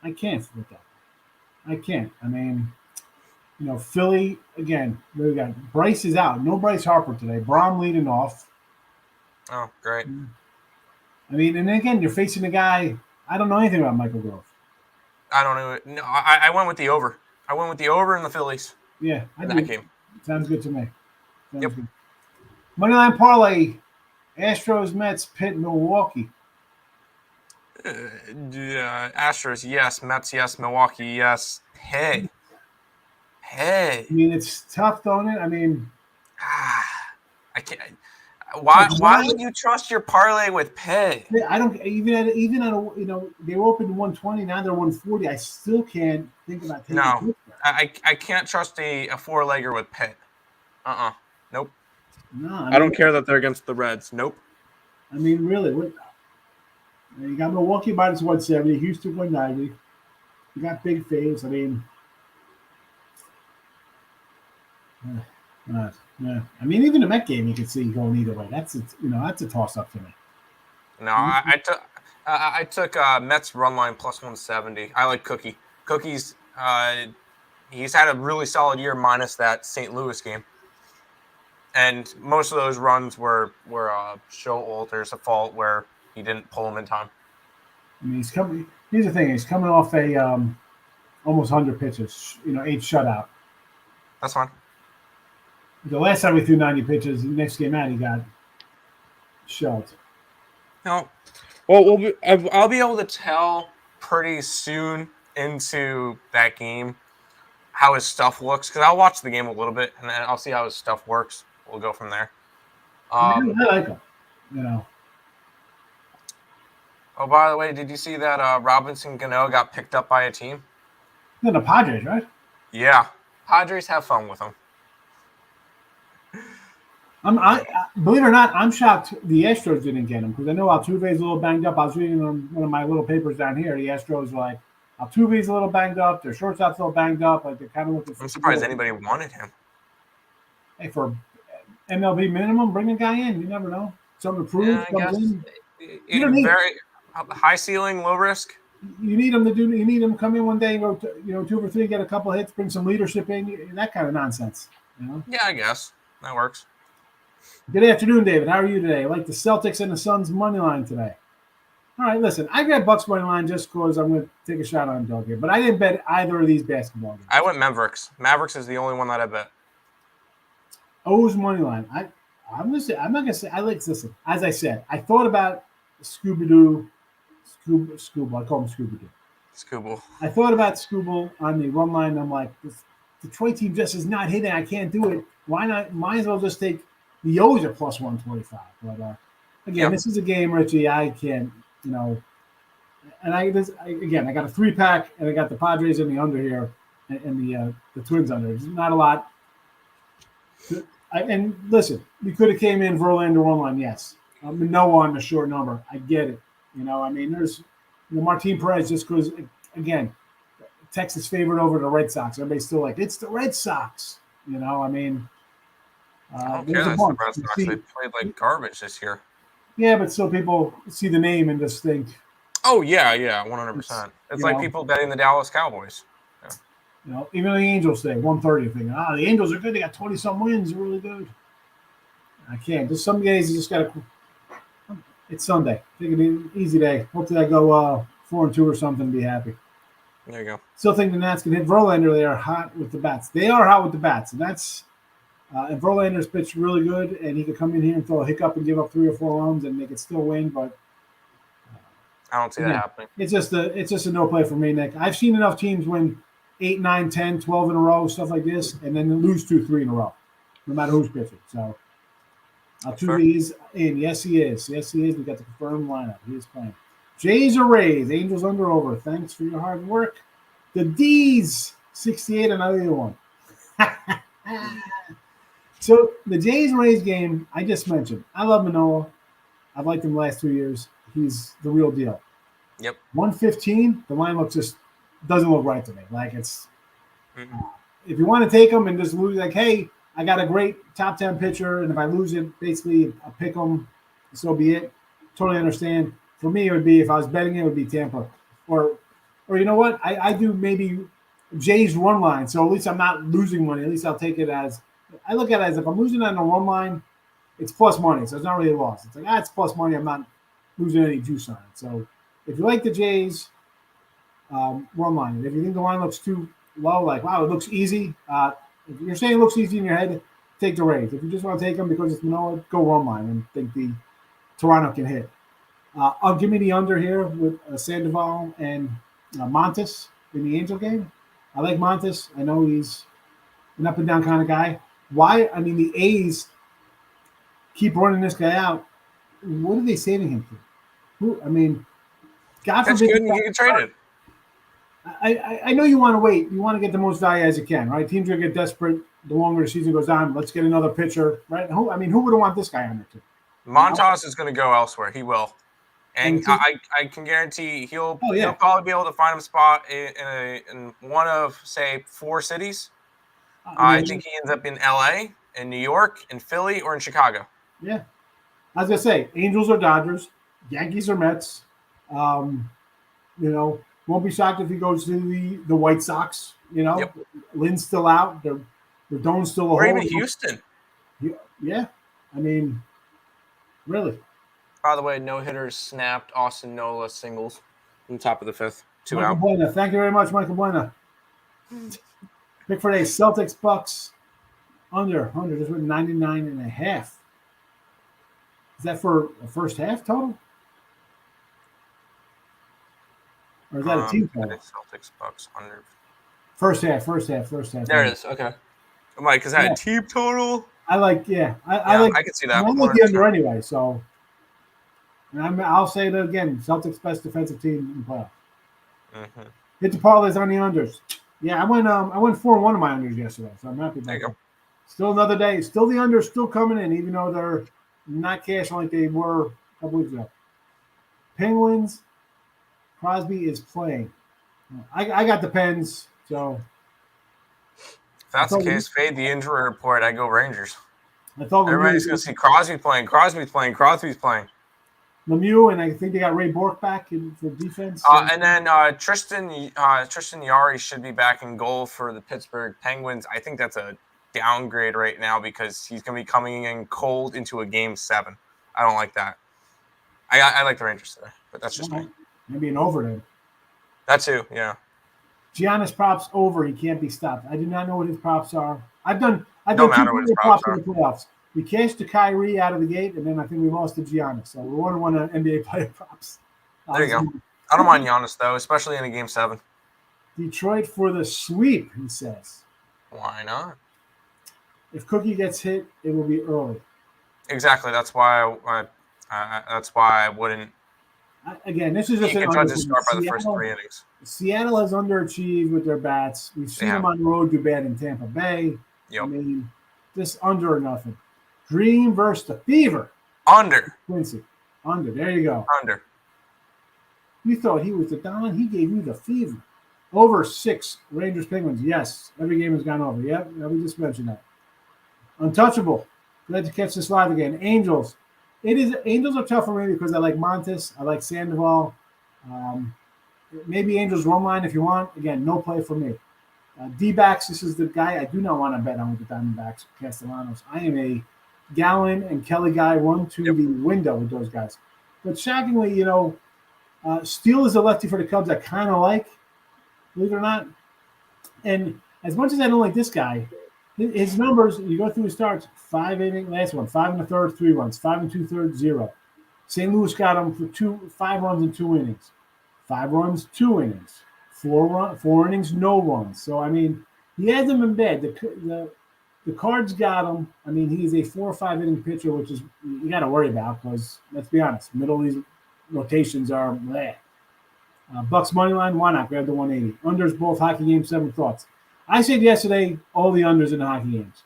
I can't with that. I can't. I mean, Philly again. We got Bryce is out. No Bryce Harper today. Braun leading off. Oh, great. I mean, and again, you're facing a guy. I don't know anything about Michael Grove. I don't know. No, I went with the over. I went with the over in the Phillies. Yeah, that game. Sounds good to me. Yep. Good. Moneyline parlay: Astros, Mets, Pitt, Milwaukee. Astros, yes. Mets, yes. Milwaukee, yes. Hey. I mean, it's tough, don't it? I mean, I can't. Why would you trust your parlay with Pitt? I don't even at they were open to 120. Now they're 140. I still can't think about taking. No, I can't trust a 4-legger with Pitt. Nope. No, I don't care that they're against the Reds. Nope. I mean, really, what? You got Milwaukee minus 170, Houston 190. You got big faves. I mean, yeah. I mean, even the Met game, you could see going either way. That's a toss up to me. No, I took Mets run line plus 170. I like Cookie. Cookies, he's had a really solid year minus that St. Louis game. And most of those runs were Showalter's fault where he didn't pull them in time. I mean, he's coming. Here's the thing: he's coming off a almost 100 pitches. 8 shutout. That's fine. The last time we threw 90 pitches, the next game out, he got shelled. No. Well, I'll be able to tell pretty soon into that game how his stuff looks, because I'll watch the game a little bit and then I'll see how his stuff works. We'll go from there. I like him. Oh, by the way, did you see that Robinson Cano got picked up by a team? The Padres, right? Yeah. Padres, have fun with him. Believe it or not, I'm shocked the Astros didn't get him, because I know Altuve's a little banged up. I was reading on one of my little papers down here. The Astros were like, Altuve's a little banged up. Their shortstop's a little banged up. Like, they're kind of looking for. I'm surprised anybody wanted him. Hey, for MLB minimum, bring a guy in. You never know. Something to prove comes in. You don't need very high ceiling, low risk. You need him to do. You need him to come in one day and go, 2 for 3, get a couple hits, bring some leadership in. That kind of nonsense. Yeah, I guess that works. Good afternoon, David. How are you today? I like the Celtics and the Suns money line today. All right, listen, I got Bucks money line just because I'm going to take a shot on Doug here, but I didn't bet either of these basketball games. I went Mavericks. Mavericks is the only one that I bet. O's money line. I'm not going to say. Listen. As I said, I thought about Scooby-Doo. Scooble. I call him Scooby-Doo. Scooble. I thought about Scooble on the run line. And I'm like, the Detroit team just is not hitting. I can't do it. Why not? Might as well just take the O's at plus 125. But again, This is a game, Richie. I can't, And I got a 3-pack, and I got the Padres in the under here, and the Twins under. There's not a lot. And listen, we could have came in Verlander one line, yes. Manoah on the short number. I get it. There's Martin Perez just because, again, Texas favored over the Red Sox. Everybody's still like, it's the Red Sox. I don't care. That's the Red Sox. They played like garbage this year. Yeah, but still people see the name and just think. Oh, yeah, 100%. It's like people betting the Dallas Cowboys. Yeah. Even the Angels say 130, thinking, the Angels are good. They got 20-some wins. They're really good. I can't. Just some days you just got to. It's Sunday. Take it an easy day. Hopefully I go 4-2 or something and be happy. There you go. Still think the Nats can hit Verlander. They are hot with the bats. They are hot with the bats. And that's and Verlander's pitched really good, and he could come in here and throw a hiccup and give up 3 or 4 runs, and they could still win. But I don't see that happening. It's just a no play for me, Nick. I've seen enough teams win 8, 9, 10, 12 in a row, stuff like this, and then lose 2, 3 in a row, no matter who's pitching. So Altuve is in. Yes, he is. Yes, he is. We got the confirmed lineup. He is playing. Jays or Rays? Angels under over. Thanks for your hard work. The D's 68. Another one. So the Jays Rays game I just mentioned. I love Manoah. I've liked him the last 2 years. He's the real deal. Yep. 115. The line doesn't look right to me. Like it's. If you want to take him and just lose, like, hey, I got a great top 10 pitcher, and if I lose it, basically I pick him. So be it. Totally understand. For me, it would be if I was betting it would be Tampa, or you know what? I do maybe Jay's run line. So at least I'm not losing money. At least I'll take it as I look at it as if I'm losing on a run line, it's plus money. So it's not really a loss. It's like it's plus money. I'm not losing any juice on it. So if you like the Jays run line, if you think the line looks too low, like wow, it looks easy. If you're saying it looks easy in your head, take the Rays. If you just want to take them because it's Manoah, go run line and think the Toronto can hit. I'll give me the under here with Sandoval and Montes in the Angel game. I like Montes. I know he's an up and down kind of guy. Why? I mean, the A's keep running this guy out. What are they saving him for? Who? I mean, God That's forbid. good. You can trade it. I know you want to wait. You want to get the most value as you can, right? Teams are going to get desperate the longer the season goes on. Let's get another pitcher, right? Who wouldn't want this guy on their team? Montas is going to go elsewhere. He will. And I can guarantee he'll probably be able to find him a spot in one of, say, 4 cities. I think he ends up in L.A., in New York, in Philly, or in Chicago. Yeah. I was going to say, Angels or Dodgers, Yankees or Mets. Won't be shocked if he goes to the White Sox. Yep. Lynn's still out. They're Doan's still a Or hole. even Houston. Yeah. I mean, really. By the way, no hitters snapped. Austin Nola singles on top of the fifth. 2 Michael out. Buena. Thank you very much, Michael Buena. Pick for today, Celtics Bucks under just with 99.5. Is that for a first half total? Or is that a team total? Celtics Bucks under. First half. There it is. Okay. I'm like, is that a team total? I like, I can see that. I like the under anyway, so. And I'll say that again. Celtics best defensive team in the playoffs. Mm-hmm. Hit the parlays on the unders. Yeah, I went 4-1 of my unders yesterday, so I'm happy about There you that. go. Still another day. Still the unders still coming in, even though they're not cashing like they were a couple weeks ago. Penguins. Crosby is playing. I got the Pens, so. If that's the case, fade the injury report. I go Rangers. Everybody's going to see Crosby playing. Crosby's playing. Lemieux, and I think they got Ray Bourque back for defense. And then Tristan Yari should be back in goal for the Pittsburgh Penguins. I think that's a downgrade right now because he's going to be coming in cold into a Game 7. I don't like that. I like the Rangers today, but that's just me. Maybe an over then. That too, yeah. Giannis props over. He can't be stopped. I do not know what his props are. I've done No matter what his props are. In the playoffs. We cashed the Kyrie out of the gate, and then I think we lost to Giannis. So we're 1-1 on NBA player props. There you go. I don't mind Giannis, though, especially in a Game 7. Detroit for the sweep, he says. Why not? If Cookie gets hit, it will be early. Exactly. That's why I wouldn't. Again, this is just an under. Start by the first 3 innings. Seattle has underachieved with their bats. We've seen them on the road do bad in Tampa Bay. Yep. I mean, this under or nothing. Dream versus the Fever. Under. Quincy. Under. There you go. Under. You thought he was the Don. He gave you the Fever. Over 6. Rangers Penguins. Yes. Every game has gone over. Yep. We just mentioned that. Untouchable. Glad to catch this live again. Angels. Angels are tough for me because I like Montes. I like Sandoval. Maybe Angels run line if you want. Again, no play for me. D-backs. This is the guy I do not want to bet on with the Diamondbacks. Castellanos. I am a Gallen and Kelly guy, run to the window with those guys. But shockingly, Steele is a lefty for the Cubs I kind of like, believe it or not. And as much as I don't like this guy, his numbers, you go through his starts, 5 innings, last one, 5 1/3, 3 runs, 5 2/3, 0. St. Louis got him for 5 runs in 2 innings, 5 runs, 2 innings, 4 innings, no runs. So, I mean, he has him in bed. The Cards got him. I mean, he's a 4 or 5 inning pitcher, which is you got to worry about because, let's be honest, middle of these rotations are bleh. Bucks money line, why not? Grab the 180. Unders both hockey games, 7 thoughts. I said yesterday all the unders in the hockey games.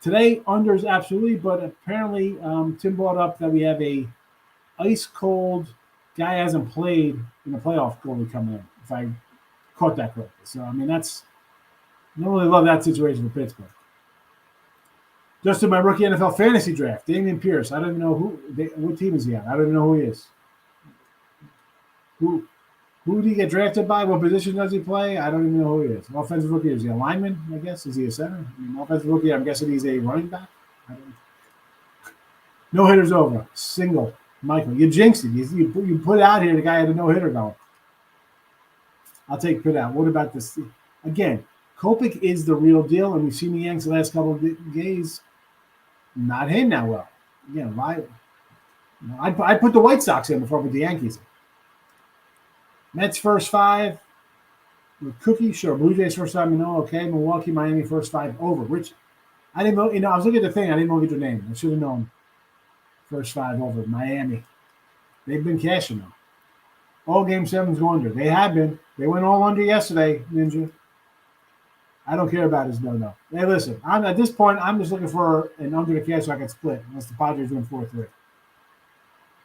Today, unders absolutely, but apparently Tim brought up that we have a ice cold guy hasn't played in the playoff goalie coming in, if I caught that correctly. So, I mean, I don't really love that situation for Pittsburgh. Just in my rookie NFL fantasy draft, Damian Pierce. I don't even know what team is he on. I don't even know who he is. Who did he get drafted by? What position does he play? I don't even know who he is. Offensive rookie, is he a lineman, I guess? Is he a center? I mean, offensive rookie, I'm guessing he's a running back. No hitters over. Single. Michael, you jinxed it. You put out here the guy had a no-hitter going. I'll take put out. What about this? Again, Kopech is the real deal, and we've seen the Yanks the last couple of days not hitting that well. Again, I put the White Sox in before I put the Yankees in. Mets first 5. With Cookie, sure. Blue Jays first 5, okay. Milwaukee, Miami first 5 over. Rich, I didn't know. I was looking at the thing. I didn't know get your name. I should have known. First 5 over. Miami. They've been cashing them. All game 7's go under. They have been. They went all under yesterday, Ninja. I don't care about his no. Hey, listen. At this point, I'm just looking for an under the cash so I can split unless the Padres win 4-3.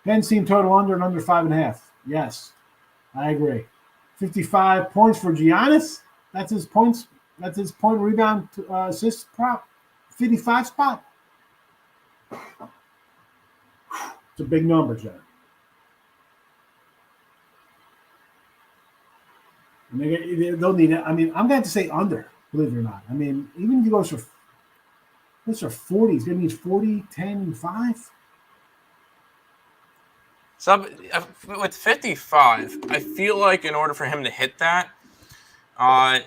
Penn's team total under and under 5.5. Yes. I agree. 55 points for Giannis. That's his points. That's his point rebound assist prop. 55 spot. It's a big number, John. And they'll need it. I mean, I'm going to say under, believe it or not. I mean, even if he goes for 40, he's going to need 40, 10, and 5. So with 55, I feel like in order for him to hit that,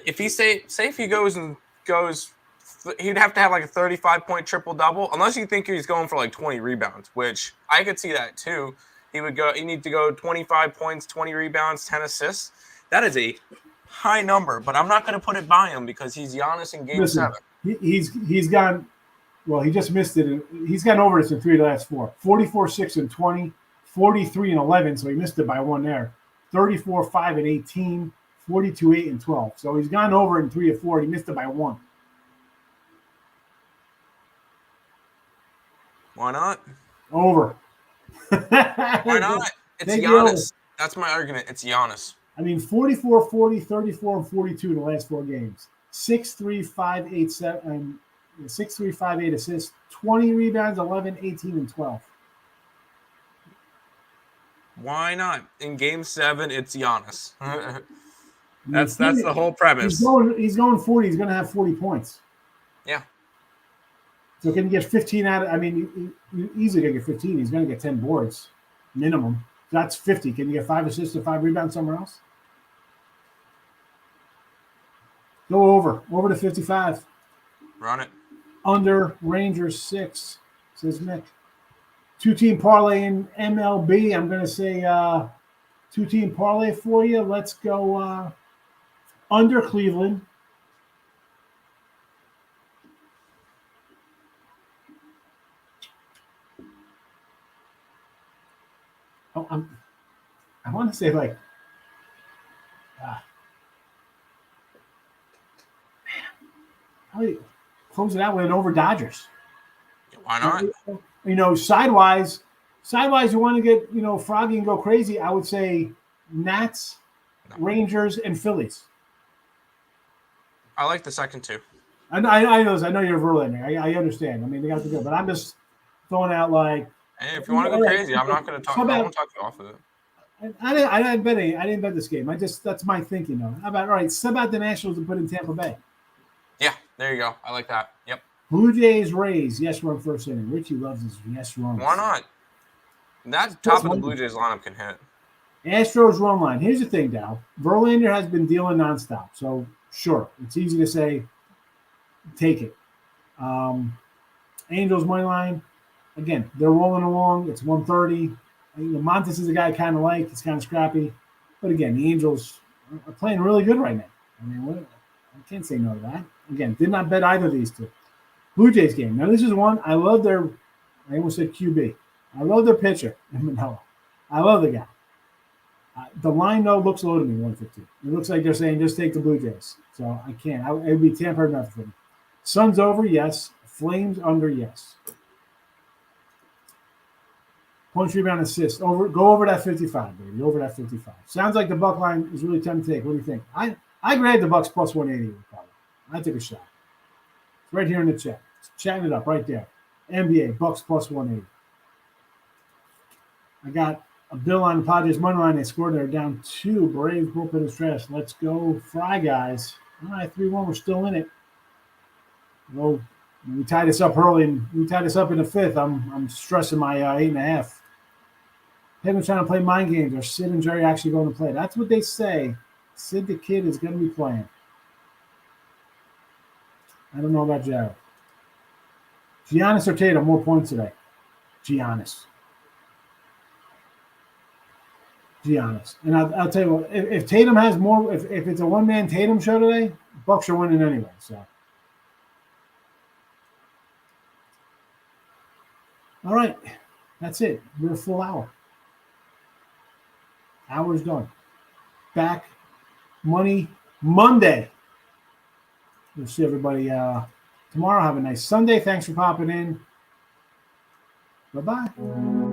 if he say if he goes, he'd have to have like a 35-point triple-double, unless you think he's going for like 20 rebounds, which I could see that too. He need to go 25 points, 20 rebounds, 10 assists. That is a high number, but I'm not going to put it by him because he's Giannis in Game 7. He's gone. Well, he just missed it. He's gone over this in 3 of the last 4. 44, 6, and 20. 43 and 11, so he missed it by 1 there. 34, 5, and 18. 42, 8, and 12. So he's gone over in 3 of 4. He missed it by 1. Why not? Over. Why not? It's Giannis. That's my argument. It's Giannis. I mean, 44, 40, 34, and 42 in the last 4 games. 6, 3, 5, 8, 7, 6, 3, 5, 8 assists. 20 rebounds, 11, 18, and 12. Why not? In Game 7, it's Giannis. That's the whole premise. He's going 40. He's going to have 40 points. Yeah. So can you get 15 out of? I mean, you easily going to get 15. He's going to get 10 boards minimum. That's 50. Can you get 5 assists or 5 rebounds somewhere else? Go over to 55. Run it. Under Rangers 6, says Mick. 2-team parlay in MLB. I'm going to say 2-team parlay for you. Let's go under Cleveland. Oh, I want to say like, probably close it out with an over Dodgers. Why not? You know, sidewise, you want to get, froggy and go crazy. I would say Nats, Rangers, and Phillies. I like the second 2. I know you're a Verlander. I understand. I mean, they got to go, but I'm just throwing out like. Hey, if you want to go crazy, I'm not going to talk. I won't talk you off of it. I didn't bet this game. That's my thinking though. How about all right? Sub out the Nationals and put in Tampa Bay. Yeah, there you go. I like that. Yep. Blue Jays, Rays, yes run first inning. Richie loves his yes runs. Why not? That top of the Blue Jays lineup can hit. Astros run line. Here's the thing, Dow. Verlander has been dealing nonstop. So, sure, it's easy to say, take it. Angels money line. Again, they're rolling along. It's 130. Montes is a guy I kind of like. He's kind of scrappy. But again, the Angels are playing really good right now. I mean, I can't say no to that. Again, did not bet either of these two. Blue Jays game. Now, this is one. I love their – I almost said QB. I love their pitcher, Manoa. I love the guy. The line, though, looks low to me, 115. It looks like they're saying just take the Blue Jays. So I can't. It would be Tampa or nothing for me. Suns over, yes. Flames under, yes. Points, rebound, assist. Go over that 55, baby. Over that 55. Sounds like the Buck line is really tempting to take. What do you think? I grade the Bucks plus 180. Probably. I take a shot. It's right here in the chat. Chatting it up right there. NBA, Bucks plus 180. I got a bill on the Padres money line. They scored. They're down 2. Braves bullpen is trash. Let's go Fry, guys. All right, 3-1. We're still in it. Well, we tied this up early, and we tied this up in the 5th. I'm stressing my 8.5. They've been trying to play mind games. Are Sid and Jerry actually going to play? That's what they say. Sid the Kid is going to be playing. I don't know about Jared. Giannis or Tatum, more points today. Giannis. And I'll tell you what, if Tatum has more, if it's a one-man Tatum show today, Bucks are winning anyway. So, all right, that's it. We're a full hour. Hour's done. Back Money Monday. We'll see everybody tomorrow. Have a nice Sunday. Thanks for popping in. Bye-bye.